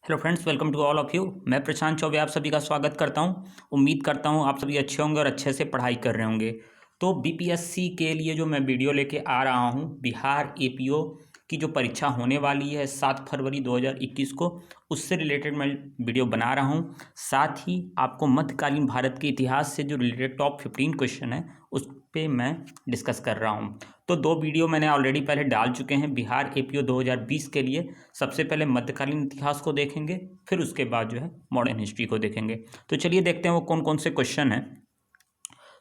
Hello friends, welcome to all of you. मैं प्रशांत चौबे आप सभी का स्वागत करता हूं। उम्मीद करता हूं आप सभी अच्छे होंगे और अच्छे से पढ़ाई कर रहे होंगे। तो बीपीएससी के लिए जो मैं वीडियो लेके आ रहा हूं, बिहार एपीओ की जो परीक्षा होने वाली है 7 फरवरी 2021 को, उससे रिलेटेड मैं वीडियो बना रहा हूं। साथ ही आपको मध्यकालीन भारत के इतिहास से जो रिलेटेड टॉप 15 क्वेश्चन है उस पर मैं डिस्कस कर रहा हूं। तो 2 वीडियो मैंने ऑलरेडी पहले डाल चुके हैं बिहार एपीओ 2020 के लिए। सबसे पहले मध्यकालीन इतिहास को देखेंगे, फिर उसके बाद जो है मॉडर्न हिस्ट्री को देखेंगे। तो चलिए देखते हैं वो कौन कौन से क्वेश्चन हैं।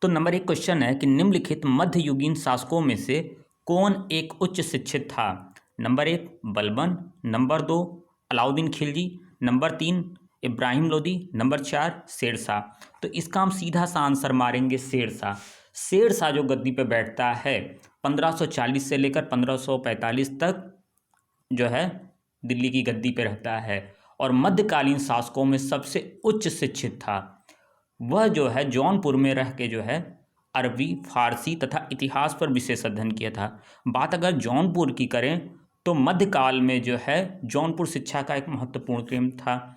तो नंबर 1 क्वेश्चन है कि निम्नलिखित मध्ययुगीन शासकों में से कौन एक उच्च शिक्षित था। Number 1 Balban, number 2 Alauddin Khilji, number 3 Ibrahim Lodi, number 4 Shershah. तो इसका हम सीधा सा आंसर मारेंगे शेरशाह। शेरशाह जो गद्दी पे बैठता है 1540 से लेकर 1545 तक जो है दिल्ली की गद्दी पे रहता है और मध्यकालीन शासकों में सबसे उच्च शिक्षित था। वह जो है जौनपुर में रह के जो है अरबी, फारसी तथा इतिहास पर विशेष अध्ययन किया था। बात अगर जौनपुर की करें तो मध्यकाल में जो है जौनपुर शिक्षा का एक महत्वपूर्ण केंद्र था।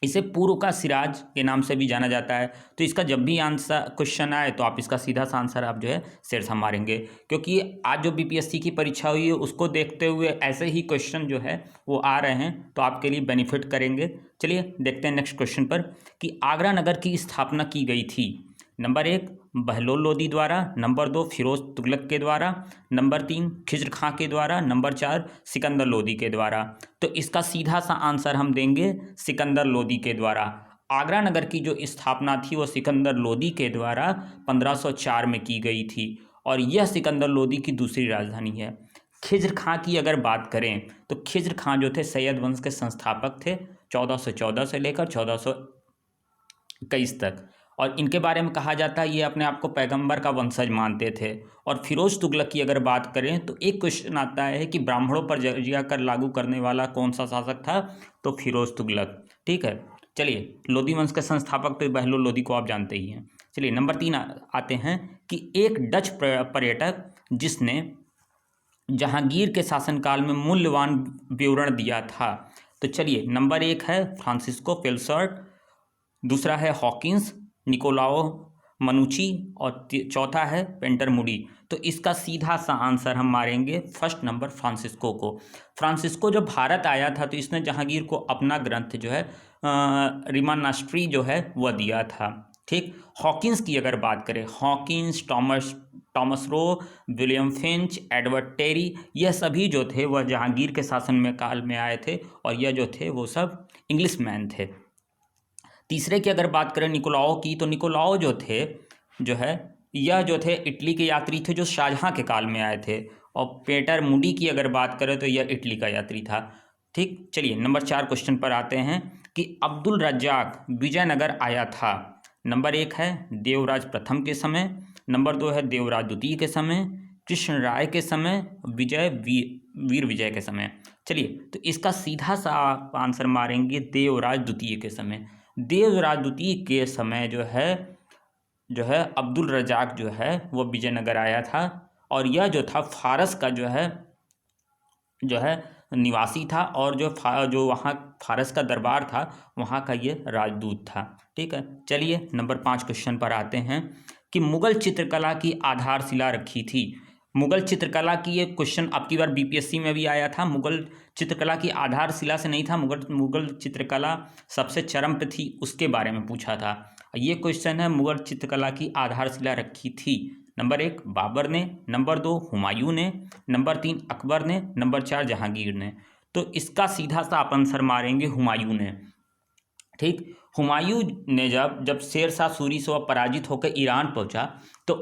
इसे पूर्व का सिराज के नाम से भी जाना जाता है। तो इसका जब भी आंसर क्वेश्चन आए तो आप इसका सीधा सा आंसर आप जो है शेरशाह मारेंगे, क्योंकि आज जो बीपीएससी की परीक्षा हुई है उसको देखते हुए ऐसे ही क्वेश्चन जो है वो आ रहे हैं, तो आपके लिए बेनिफिट करेंगे। चलिए देखते हैं नेक्स्ट क्वेश्चन पर कि आगरा नगर की स्थापना की गई थी। नंबर 1 बहलोल लोदी द्वारा, नंबर 2 फिरोज तुगलक के द्वारा, नंबर 3 खिज्र खां के द्वारा, नंबर 4 सिकंदर लोदी के द्वारा। तो इसका सीधा सा आंसर हम देंगे सिकंदर लोदी के द्वारा। आगरा नगर की जो स्थापना थी वो सिकंदर लोदी के द्वारा 1504 में की गई थी और यह सिकंदर लोदी की दूसरी राजधानी है। खिज्र खां की अगर बात करें तो खिज्र खां जो थे सैयद वंश के संस्थापक थे 1414 से लेकर 1421 तक, और इनके बारे में कहा जाता है ये अपने आप को पैगंबर का वंशज मानते थे। और फिरोज तुगलक की अगर बात करें तो एक क्वेश्चन आता है कि ब्राह्मणों पर जजिया कर लागू करने वाला कौन सा शासक था, तो फिरोज तुगलक। ठीक है, चलिए लोदी वंश के संस्थापक तो बहलोल लोदी को आप जानते ही हैं। चलिए नंबर 3 आते हैं कि एक डच पर्यटक जिसने जहांगीर के शासनकाल में मूल्यवान विवरण दिया था। तो चलिए नंबर 1 है फ्रांसिस्को पेलसर्ट, दूसरा है हॉकिंस निकोलाओ मनुची और चौथा है पेंटर मुडी। तो इसका सीधा सा आंसर हम मारेंगे फर्स्ट नंबर फ्रांसिस्को को। फ्रांसिस्को जब भारत आया था तो इसने जहांगीर को अपना ग्रंथ जो है रिमानास्ट्री जो है वह दिया था। ठीक, हॉकिंस की अगर बात करें, Hawkins, Thomas Roe, William Finch, Edward Terry, यह सभी जो थे वह जहांगीर के शासन में काल में आए थे और यह जो थे वो सब इंग्लिश मैन थे। तीसरे की अगर बात करें निकोलाओ की, तो निकोलाओ जो थे जो है यह जो थे इटली के यात्री थे जो शाहजहां के काल में आए थे। और पेटर मुडी की अगर बात करें तो यह इटली का यात्री था। ठीक, चलिए नंबर 4 क्वेश्चन पर आते हैं कि अब्दुल रज्जाक विजयनगर आया था। नंबर 1 है देवराज प्रथम के समय, नंबर 2 है देवराज द्वितीय के समय, कृष्ण राय के समय, वीर विजय के समय। चलिए तो इसका सीधा सा आप आंसर मारेंगे देवराज द्वितीय के समय। देवराज द्वितीय के समय जो है अब्दुल रज्जाक जो है वो विजयनगर आया था और यह जो था फारस का जो है निवासी था और जो वहाँ फारस का दरबार था वहाँ का ये राजदूत था। ठीक है, चलिए नंबर 5 क्वेश्चन पर आते हैं कि मुगल चित्रकला की आधारशिला रखी थी। मुगल चित्रकला की ये क्वेश्चन अब की बार बीपीएससी में भी आया था। मुगल चित्रकला की आधारशिला से नहीं था, मुगल चित्रकला सबसे चरम पे थी उसके बारे में पूछा था। ये क्वेश्चन है मुगल चित्रकला की आधारशिला रखी थी। नंबर 1 बाबर ने, नंबर 2 हुमायूं ने, नंबर 3 अकबर ने, नंबर 4 जहांगीर ने। तो इसका सीधा सा आप आंसर मारेंगे हुमायूं ने। ठीक, हुमायूं ने जब शेरशाह सूरी से वह पराजित होकर ईरान पहुंचा तो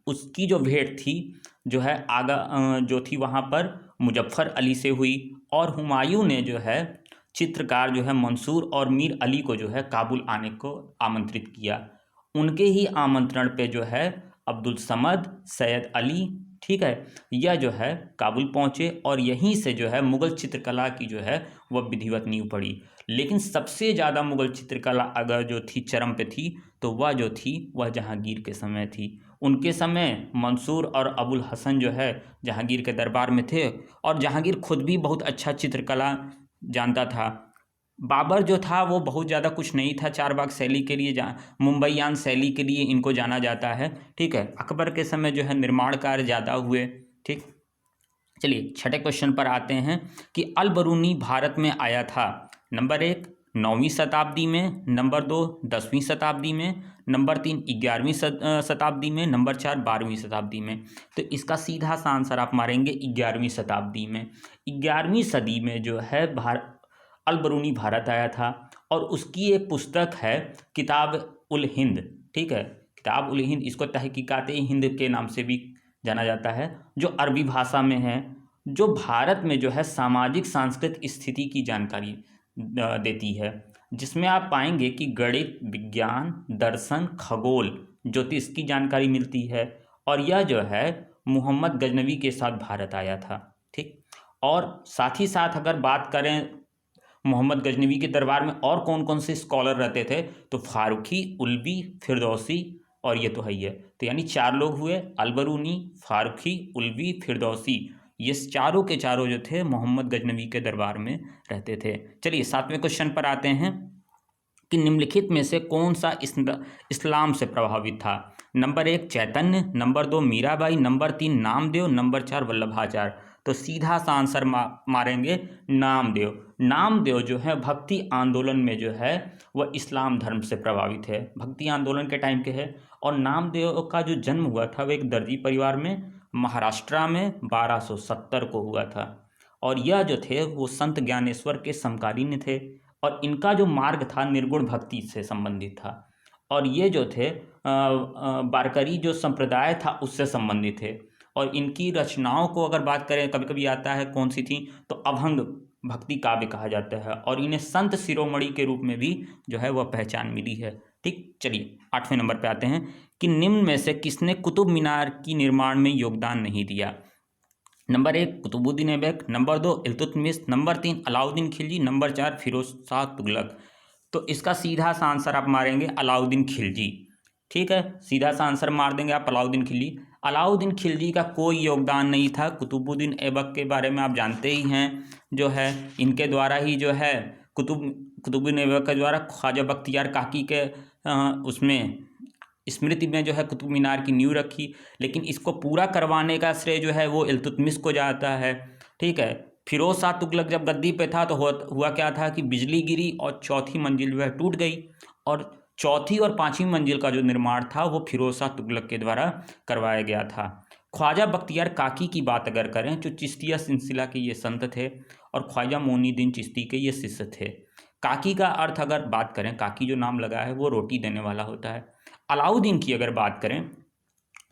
उसकी जो भेंट थी जो है जो थी वहाँ पर मुजफ्फर अली से हुई और हुमायूं ने जो है चित्रकार जो है मंसूर और मीर अली को जो है काबुल आने को आमंत्रित किया। उनके ही आमंत्रण पे जो है अब्दुल समद, सैयद अली, ठीक है, यह जो है काबुल पहुँचे और यहीं से जो है मुग़ल चित्रकला की जो है वह विधिवत नींव पड़ी। लेकिन सबसे ज़्यादा मुग़ल चित्रकला अगर जो थी चरम पे थी तो वह जो थी वह जहांगीर के समय थी। उनके समय मंसूर और अबुल हसन जो है जहांगीर के दरबार में थे और जहांगीर खुद भी बहुत अच्छा चित्रकला जानता था। बाबर जो था वो बहुत ज़्यादा कुछ नहीं था, चारबाग शैली के लिए मुंबईयान शैली के लिए इनको जाना जाता है। ठीक है, अकबर के समय जो है निर्माण कार्य ज़्यादा हुए। ठीक, चलिए छठे क्वेश्चन पर आते हैं कि अल बरूनी भारत में आया था। नंबर 1 9वीं शताब्दी में, नंबर 2 10वीं शताब्दी में, नंबर 3 11वीं शताब्दी में, नंबर 4 12वीं शताब्दी में। तो इसका सीधा सा आंसर आप मारेंगे 11वीं शताब्दी में। 11वीं सदी में जो है अल बरूनी भारत आया था और उसकी एक पुस्तक है किताब उल हिंद। ठीक है, किताब उल हिंद, इसको तहकीकात हिंद के नाम से भी जाना जाता है, जो अरबी भाषा में है, जो भारत में जो है सामाजिक सांस्कृतिक स्थिति की जानकारी देती है, जिसमें आप पाएंगे कि गणित, विज्ञान, दर्शन, खगोल, ज्योतिष की जानकारी मिलती है। और यह जो है मोहम्मद गजनवी के साथ भारत आया था। ठीक, और साथ ही साथ अगर बात करें मोहम्मद गजनवी के दरबार में और कौन कौन से स्कॉलर रहते थे, तो फारूकी, उल्वी, फिरदौसी और ये तो है ही है। तो यानी 4 लोग हुए, अलबरूनी, फारूकी, उल्वी, फिरदौसी। ये चारों के चारों जो थे मोहम्मद गजनवी के दरबार में रहते थे। चलिए 7वें क्वेश्चन पर आते हैं कि निम्नलिखित में से कौन सा इस्लाम से प्रभावित था। Number 1 Chaitanya, number 2 Mirabai, number 3 Namdev, number 4 Vallabhacharya. तो सीधा सा आंसर मारेंगे नामदेव। नामदेव जो है भक्ति आंदोलन में जो है वह इस्लाम धर्म से प्रभावित है, भक्ति आंदोलन के टाइम के है। और नामदेव का जो जन्म हुआ था वो एक दर्जी परिवार में महाराष्ट्र में 1270 को हुआ था। और यह जो थे वो संत ज्ञानेश्वर के समकालीन थे और इनका जो मार्ग था निर्गुण भक्ति से संबंधित था। और ये जो थे वारकरी जो संप्रदाय था उससे संबंधित थे। और इनकी रचनाओं को अगर बात करें, कभी कभी आता है कौन सी थी, तो अभंग भक्ति काव्य कहा जाता है और इन्हें संत शिरोमणि के रूप में भी जो है वह पहचान मिली है। ठीक, चलिए 8वें नंबर पे आते हैं कि निम्न में से किसने कुतुब मीनार की निर्माण में योगदान नहीं दिया। Number 1 Qutbuddin Aibak, number 2 Iltutmish, number 3 Alauddin Khilji, number 4 Firoz Shah Tughlaq. तो इसका सीधा सा आंसर आप मारेंगे अलाउद्दीन खिलजी। ठीक है, सीधा सा आंसर मार देंगे आप अलाउद्दीन खिलजी। अलाउद्दीन खिलजी का कोई योगदान नहीं था। कुतुबुद्दीन ऐबक के बारे में आप जानते ही हैं, जो है इनके द्वारा ही जो है कुतुबुद्दीन ऐबक के द्वारा ख्वाजा बख्तियार काकी के उसमें स्मृति में जो है कुतुब मीनार की नींव रखी। लेकिन इसको पूरा करवाने का श्रेय जो है वो इल्तुतमिश को जाता है। ठीक है, फिरोज शाह तुगलक जब गद्दी पे था तो हुआ क्या था कि बिजली गिरी और चौथी मंजिल जो है टूट गई और चौथी और 5वीं मंजिल का जो निर्माण था वो फिरोज शाह तुगलक के द्वारा करवाया गया था। ख्वाजा बख्तियार काकी की बात अगर करें, जो चिश्तिया सिलसिला के ये संत थे और ख्वाजा मोइनुद्दीन चिश्ती के ये शिष्य थे। काकी का अर्थ अगर बात करें, काकी जो नाम लगा है वो रोटी देने वाला होता है। अलाउद्दीन की अगर बात करें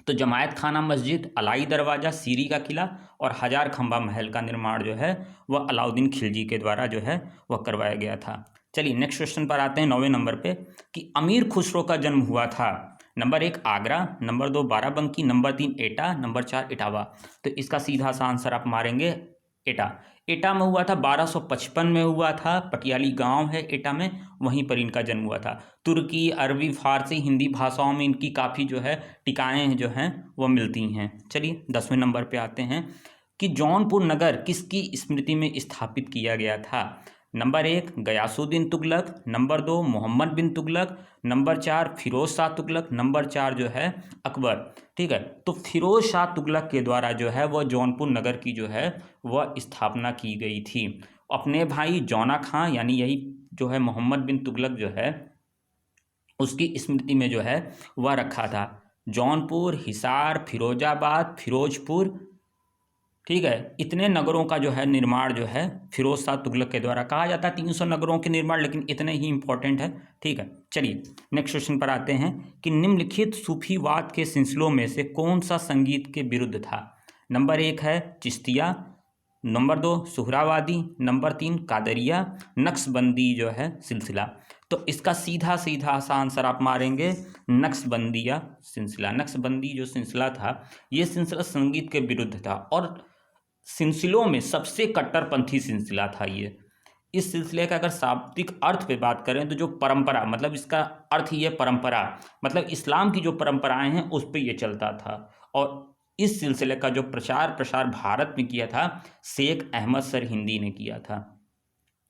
तो जमायत खाना मस्जिद, अलाई दरवाज़ा, सीरी का किला और हजार खंबा महल का निर्माण जो है वह अलाउद्दीन खिलजी के द्वारा जो है वह करवाया गया था। चलिए नेक्स्ट क्वेश्चन पर आते हैं 9वें नंबर पे कि अमीर खुसरो का जन्म हुआ था। Number 1 Agra, number 2 Barabanki, number 3 एटा, नंबर 4 इटावा। तो इसका सीधा सा आंसर आप मारेंगे एटा। एटा में हुआ था, 1255 में हुआ था। पटियाली गांव है एटा में, वहीं पर इनका जन्म हुआ था। तुर्की, अरबी, फारसी, हिंदी भाषाओं में इनकी काफ़ी जो है टिकाएँ जो हैं वो मिलती हैं। चलिए 10वें नंबर पे आते हैं कि जौनपुर नगर किसकी स्मृति में स्थापित किया गया था। नंबर 1 गयासुद्दीन तुगलक, नंबर 2 मोहम्मद बिन तुगलक, नंबर 4 फिरोज शाह तुगलक, नंबर 4 जो है अकबर। ठीक है, तो फिरोज शाह तुगलक के द्वारा जो है वह जौनपुर नगर की जो है वह स्थापना की गई थी। अपने भाई जौना खां यानी यही जो है मोहम्मद बिन तुगलक जो है उसकी स्मृति में जो है वह रखा था। जौनपुर, हिसार, फिरोजाबाद, फिरोजपुर, ठीक है, इतने नगरों का जो है निर्माण जो है फिरोज शाह तुगलक के द्वारा कहा जाता है। 300 नगरों के निर्माण, लेकिन इतने ही इंपॉर्टेंट है। ठीक है, चलिए नेक्स्ट क्वेश्चन पर आते हैं कि निम्नलिखित सूफीवाद के सिलसिलों में से कौन सा संगीत के विरुद्ध था। नंबर 1 है चिश्तिया, नंबर 2 सुहरावादी, नंबर 3 कादरिया, नक्शबंदी जो है सिलसिला। तो इसका सीधा सीधा सा आंसर आप मारेंगे नक्शबंदिया सिलसिला। नक्शबंदी जो सिलसिला था ये सिलसिला संगीत के विरुद्ध था और सिलसिलों में सबसे कट्टरपंथी सिलसिला था ये। इस सिलसिले का अगर शाब्दिक अर्थ पे बात करें तो जो परंपरा, मतलब इसका अर्थ ही है परंपरा, मतलब इस्लाम की जो परंपराएं हैं उस पे ये चलता था। और इस सिलसिले का जो प्रचार प्रसार भारत में किया था शेख अहमद सर हिंदी ने किया था।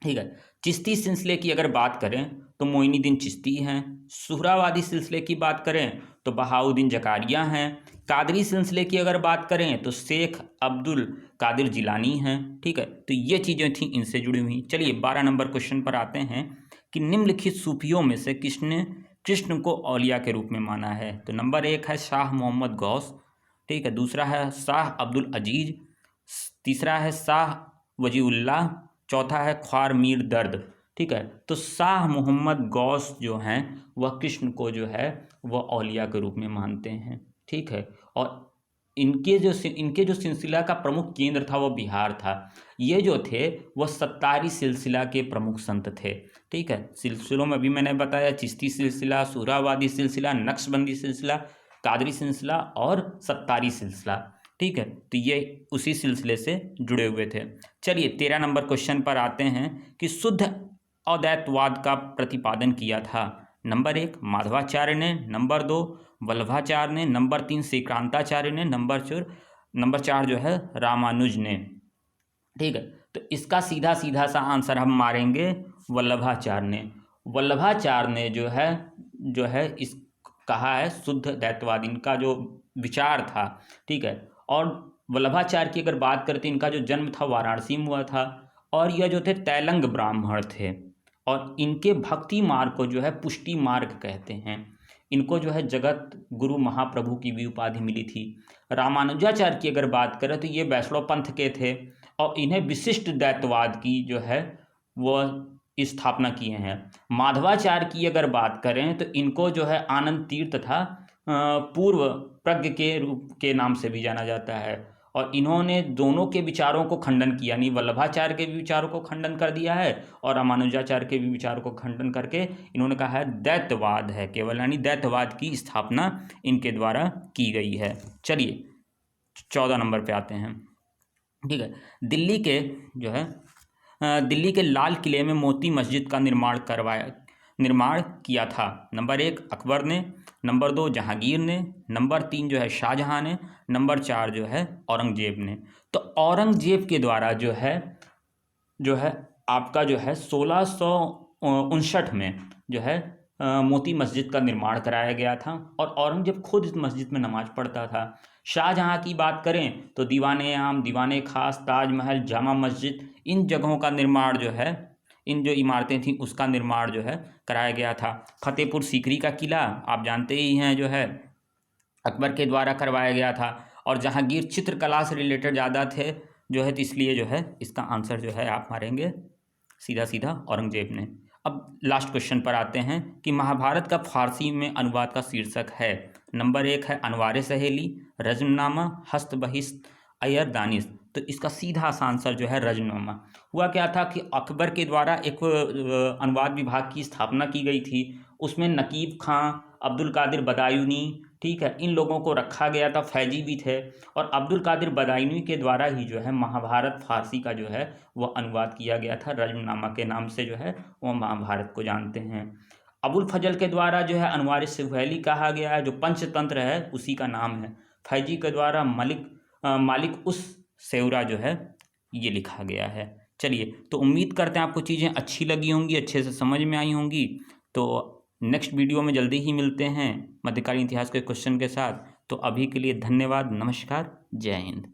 ठीक है। चिश्ती सिलसिले की अगर बात करें तो मोइनुद्दीन चिश्ती हैं। सुहरावादी सिलसिले की बात करें तो बहाउद्दीन जकारिया हैं। कादरी सिलसिले की अगर बात करें तो शेख अब्दुल कादिर जिलानी हैं। ठीक है, तो ये चीज़ें थी इनसे जुड़ी हुई। चलिए 12 नंबर क्वेश्चन पर आते हैं कि निम्नलिखित सूफियों में से किसने कृष्ण को औलिया के रूप में माना है। तो नंबर 1 है शाह मोहम्मद गौस। ठीक है, दूसरा है शाह अब्दुल अजीज, तीसरा है शाह वजीउल्लाह, चौथा है ख्वार मीर दर्द। ठीक है, तो शाह मोहम्मद गौस जो हैं वह कृष्ण को जो है वह औलिया के रूप में मानते हैं। ठीक है, और इनके जो सिलसिला का प्रमुख केंद्र था वह बिहार था। ये जो थे वह सत्तारी सिलसिला के प्रमुख संत थे। ठीक है, सिलसिलों में भी मैंने बताया चिश्ती सिलसिला, सुहरावादी सिलसिला, नक्शबंदी सिलसिला, कादरी सिलसिला और सत्तारी सिलसिला। ठीक है, तो ये उसी सिलसिले से जुड़े हुए थे। चलिए 13 नंबर क्वेश्चन पर आते हैं कि शुद्ध अद्वैतवाद का प्रतिपादन किया था। नंबर 1 माधवाचार्य ने, नंबर 2 वल्लभाचार्य ने, नंबर 3 श्रीकांताचार्य ने, नंबर 4 जो है रामानुज ने। ठीक है, तो इसका सीधा सीधा सा आंसर हम मारेंगे वल्लभाचार्य ने। वल्लभाचार्य ने जो है इस कहा है शुद्ध दैतवाद, इनका जो विचार था। ठीक है, और वल्लभाचार्य की अगर बात करते इनका जो जन्म था वाराणसी में हुआ था, और यह जो थे तैलंग ब्राह्मण थे, और इनके भक्ति मार्ग को जो है पुष्टि मार्ग कहते हैं। इनको जो है जगत गुरु महाप्रभु की भी उपाधि मिली थी। रामानुजाचार्य की अगर बात करें तो ये वैष्णव पंथ के थे, और इन्हें विशिष्ट दैतवाद की जो है वह स्थापना किए हैं। माधवाचार्य की अगर बात करें तो इनको जो है आनंद तीर्थ तथा पूर्व प्रज्ञ के रूप के नाम से भी जाना जाता है, और इन्होंने दोनों के विचारों को खंडन किया, यानी वल्लभाचार्य के भी विचारों को खंडन कर दिया है और रामानुजाचार्य के भी विचारों को खंडन करके इन्होंने कहा है दैतवाद है केवल, यानी दैतवाद की स्थापना इनके द्वारा की गई है। चलिए 14 नंबर पे आते हैं। ठीक है, दिल्ली के लाल किले में मोती मस्जिद का निर्माण किया था। नंबर 1 अकबर ने, नंबर 2 जहांगीर ने, नंबर 3 जो है शाहजहां ने, नंबर 4 जो है औरंगजेब ने। तो औरंगजेब के द्वारा जो है आपका जो है 1659 में जो है मोती मस्जिद का निर्माण कराया गया था, और औरंगजेब खुद इस मस्जिद में नमाज पढ़ता था। शाहजहां की बात करें तो दीवाने आम, दीवाने खास, ताजमहल, जामा मस्जिद, इन जगहों का निर्माण जो है, इन जो इमारतें थीं उसका निर्माण जो है कराया गया था। फतेहपुर सीकरी का किला आप जानते ही हैं जो है अकबर के द्वारा करवाया गया था, और जहांगीर चित्रकला से रिलेटेड ज़्यादा थे जो है, तो इसलिए जो है इसका आंसर जो है आप मारेंगे सीधा सीधा औरंगजेब ने। अब लास्ट क्वेश्चन पर आते हैं कि महाभारत का फारसी में अनुवाद का शीर्षक है। नंबर 1 है अनवार सहेली, रजमनामा, हस्त बहिस्त, अयर दानिश। तो इसका सीधा सा आंसर जो है रजमनामा। हुआ क्या था कि अकबर के द्वारा एक अनुवाद विभाग की स्थापना की गई थी, उसमें नकीब खां, अब्दुल कादिर बदायूनी, ठीक है, इन लोगों को रखा गया था, फैजी भी थे, और अब्दुल कादिर बदायूनी के द्वारा ही जो है महाभारत फारसी का जो है वह अनुवाद किया गया था। रजमनामा के नाम से जो है वह महाभारत को जानते हैं। अबुल फजल के द्वारा जो है अनवार सुहैली कहा गया है, जो पंचतंत्र है उसी का नाम है। फैजी के द्वारा मालिक उस सेवरा जो है ये लिखा गया है। चलिए, तो उम्मीद करते हैं आपको चीज़ें अच्छी लगी होंगी, अच्छे से समझ में आई होंगी। तो नेक्स्ट वीडियो में जल्दी ही मिलते हैं मध्यकालीन इतिहास के क्वेश्चन के साथ। तो अभी के लिए धन्यवाद, नमस्कार, जय हिंद।